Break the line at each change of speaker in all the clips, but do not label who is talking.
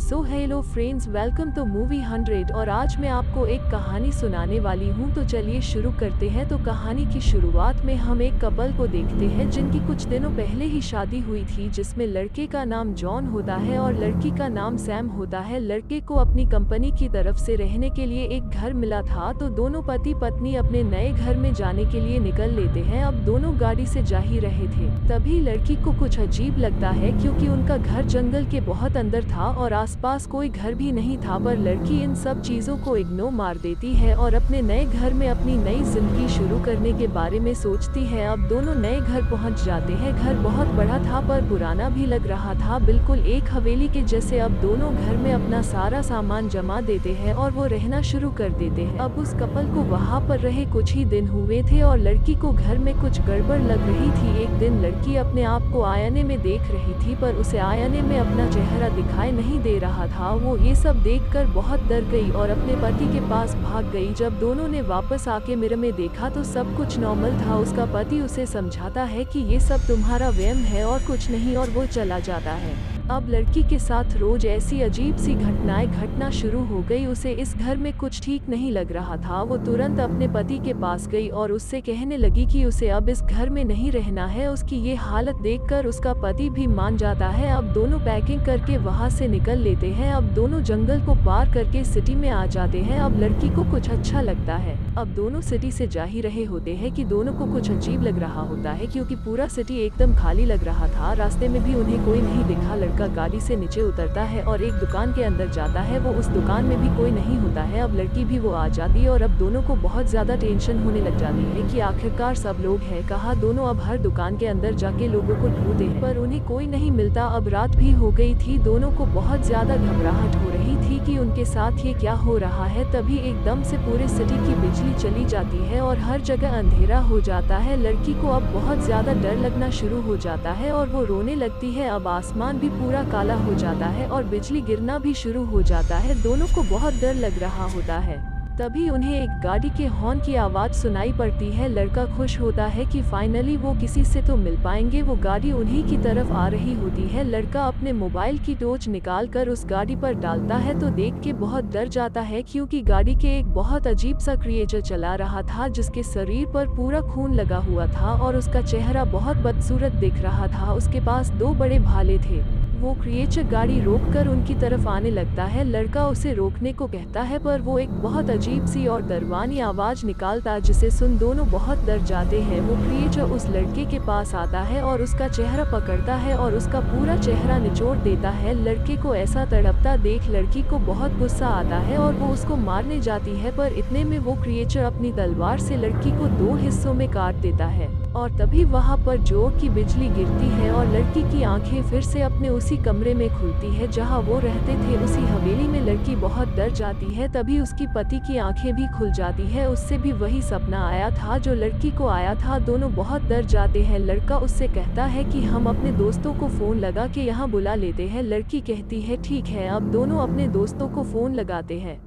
So hello friends, welcome to movie 100 और आज मैं आपको एक कहानी सुनाने वाली हूँ। तो चलिए शुरू करते हैं। तो कहानी की शुरुआत में हम एक कपल को देखते हैं जिनकी कुछ दिनों पहले ही शादी हुई थी, जिसमें लड़के का नाम जॉन होता है और लड़की का नाम सैम होता है। लड़के को अपनी कंपनी की तरफ से रहने के लिए एक घर मिला था, तो दोनों पति पत्नी अपने नए घर में जाने के लिए निकल लेते हैं। अब दोनों गाड़ी से जा ही रहे थे, तभी लड़की को कुछ अजीब लगता है क्योंकि उनका घर जंगल के बहुत अंदर था और आसपास कोई घर भी नहीं था। पर लड़की इन सब चीजों को इग्नोर मार देती है और अपने नए घर में अपनी नई जिंदगी शुरू करने के बारे में सोचती है। अब दोनों नए घर पहुंच जाते हैं। घर बहुत बड़ा था पर पुराना भी लग रहा था, बिल्कुल एक हवेली के जैसे। अब दोनों घर में अपना सारा सामान जमा देते हैं और वो रहना शुरू कर देते हैं। अब उस कपल को वहाँ पर रहे कुछ ही दिन हुए थे और लड़की को घर में कुछ गड़बड़ लग रही थी। एक दिन लड़की अपने आप को आईने में देख रही थी, पर उसे आईने में अपना चेहरा दिखाई नहीं दे रहा था। वो ये सब देखकर बहुत डर गई और अपने पति के पास भाग गई। जब दोनों ने वापस आके मिरर में देखा तो सब कुछ नॉर्मल था। उसका पति उसे समझाता है कि ये सब तुम्हारा वहम है और कुछ नहीं, और वो चला जाता है। अब लड़की के साथ रोज ऐसी अजीब सी घटनाएं घटना शुरू हो गई। उसे इस घर में कुछ ठीक नहीं लग रहा था। वो तुरंत अपने पति के पास गई और उससे कहने लगी कि उसे अब इस घर में नहीं रहना है। उसकी ये हालत देखकर उसका पति भी मान जाता है। अब दोनों पैकिंग करके वहां से निकल लेते हैं। अब दोनों जंगल को पार करके सिटी में आ जाते हैं। अब लड़की को कुछ अच्छा लगता है। अब दोनों सिटी से जा ही रहे होते हैं कि दोनों को कुछ अजीब लग रहा होता है क्योंकि पूरा सिटी एकदम खाली लग रहा था। रास्ते में भी उन्हें कोई नहीं दिखा। लड़का गाड़ी से नीचे उतरता है और एक दुकान के अंदर जाता है। वो उस दुकान में भी कोई नहीं होता है। अब लड़की भी वो आ जाती है और अब दोनों को बहुत ज्यादा टेंशन होने लग जाती है कि आखिरकार सब लोग हैं कहाँ। दोनों अब हर दुकान के अंदर जाके लोगों को ढूंढते हैं, पर उन्हें कोई नहीं मिलता। अब रात भी हो गई थी। दोनों को बहुत ज्यादा घबराहट हो रही थी कि उनके साथ ये क्या हो रहा है। तभी एकदम से पूरे सिटी की बिजली चली जाती है और हर जगह अंधेरा हो जाता है। लड़की को अब बहुत ज्यादा डर लगना शुरू हो जाता है और वो रोने लगती है। अब आसमान भी पूरा काला हो जाता है और बिजली गिरना भी शुरू हो जाता है। दोनों को बहुत डर लग रहा होता है। तभी उन्हें एक गाड़ी के हॉर्न की आवाज सुनाई pड़ती है। लड़का खुश होता है कि फाइनली वो किसी से तो मिल पाएंगे। वो गाड़ी उन्हीं की तरफ आ रही होती है। लड़का अपने मोबाइल की टॉर्च निकालकर उस गाड़ी पर डालता है तो देख के बहुत डर जाता है क्योंकि गाड़ी के एक बहुत अजीब सा क्रिएचर चला रहा था जिसके शरीर पर पूरा खून लगा हुआ था और उसका चेहरा बहुत बदसूरत दिख रहा था। उसके पास दो बड़े भाले थे। वो क्रिएचर गाड़ी रोककर उनकी तरफ आने लगता है। लड़का उसे रोकने को कहता है पर वो एक बहुत अजीब सी और डरवानी आवाज निकालता जिसे सुन दोनों बहुत डर जाते हैं। वो क्रिएचर उस लड़के के पास आता है और उसका चेहरा पकड़ता है और उसका पूरा चेहरा निचोड़ देता है। लड़के को ऐसा तड़पता देख लड़की को बहुत गुस्सा आता है और वो उसको मारने जाती है, पर इतने में वो क्रिएचर अपनी तलवार से लड़की को दो हिस्सों में काट देता है। और तभी वहां पर जोर की बिजली गिरती है और लड़की की आंखें फिर से अपने उसी कमरे में खुलती है जहां वो रहते थे। उसी हवेली में लड़की बहुत डर जाती है। तभी उसकी पति की आंखें भी खुल जाती है। उससे भी वही सपना आया था जो लड़की को आया था। दोनों बहुत डर जाते हैं। लड़का उससे कहता है कि हम अपने दोस्तों को फोन लगा के यहाँ बुला लेते हैं। लड़की कहती है ठीक है। अब दोनों अपने दोस्तों को फोन लगाते हैं।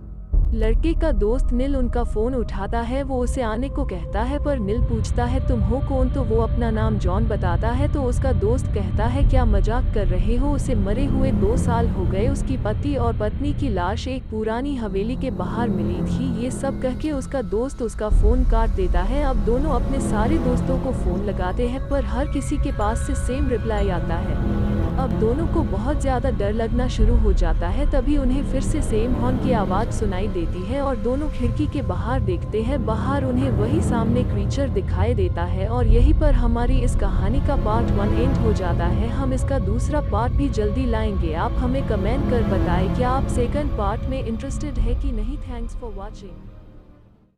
लड़के का दोस्त नील उनका फोन उठाता है। वो उसे आने को कहता है पर नील पूछता है तुम हो कौन, तो वो अपना नाम जॉन बताता है। तो उसका दोस्त कहता है क्या मजाक कर रहे हो, उसे मरे हुए 2 साल हो गए। उसकी पति और पत्नी की लाश एक पुरानी हवेली के बाहर मिली थी। ये सब कह के उसका दोस्त उसका फोन काट देता है। अब दोनों अपने सारे दोस्तों को फोन लगाते हैं पर हर किसी के पास से सेम रिप्लाई आता है। अब दोनों को बहुत ज्यादा डर लगना शुरू हो जाता है। तभी उन्हें फिर से सेम हॉर्न की आवाज सुनाई देती है और दोनों खिड़की के बाहर देखते हैं। बाहर उन्हें वही सामने क्रीचर दिखाई देता है। और यहीं पर हमारी इस कहानी का पार्ट 1 एंड हो जाता है। हम इसका दूसरा पार्ट भी जल्दी लाएंगे। आप हमें कमेंट कर बताएं क्या आप सेकंड पार्ट में इंटरेस्टेड है कि नहीं। Thanks for watching.